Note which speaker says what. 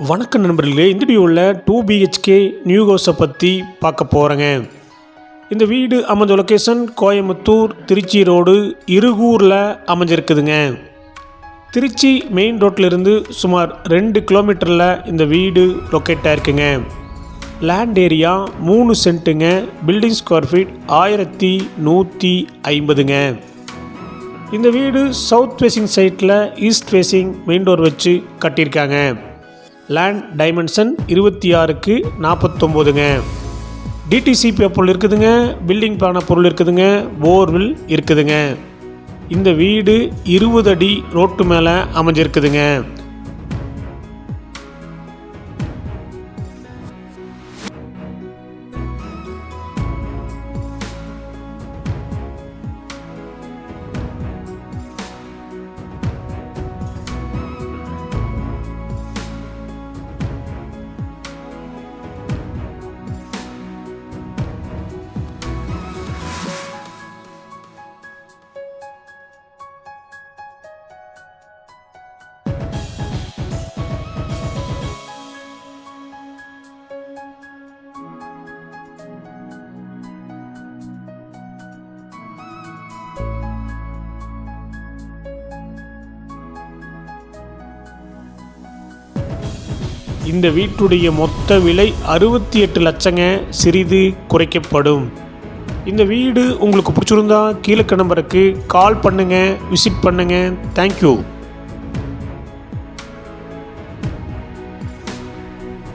Speaker 1: வணக்கம் நண்பர்களே, இந்த வீடியோவில் 2 BHK நியூ ஹவுஸை பற்றி பார்க்க போகிறேங்க. இந்த வீடு அமைஞ்ச லொக்கேஷன் கோயம்புத்தூர் திருச்சி ரோடு இருகூரில் அமைஞ்சிருக்குதுங்க. திருச்சி மெயின் ரோட்டிலிருந்து சுமார் 2 கிலோமீட்டரில் இந்த வீடு லொக்கேட் ஆகிருக்குங்க. லேண்ட் ஏரியா 3 சென்ட்டுங்க. பில்டிங் ஸ்கொயர் ஃபீட் 1150ங்க. இந்த வீடு சவுத் ஃபேஸிங் சைட்டில் ஈஸ்ட் ஃபேஸிங் மெயின் டோர் வச்சு கட்டியிருக்காங்க. லேண்ட் டைமென்ஷன் 26க்கு 49ங்க. டிடிசிபி பொருள் இருக்குதுங்க. பில்டிங் பிளான பொருள் இருக்குதுங்க. போர்வில் இருக்குதுங்க. இந்த வீடு 20 அடி ரோட்டு மேலே அமைஞ்சிருக்குதுங்க. இந்த வீட்டுடைய மொத்த விலை 68 லட்சங்க. சிறிது குறைக்கப்படும். இந்த வீடு உங்களுக்கு பிடிச்சிருந்தா கீழே நம்பருக்கு கால் பண்ணுங்கள், விசிட் பண்ணுங்கள். தேங்க்யூ.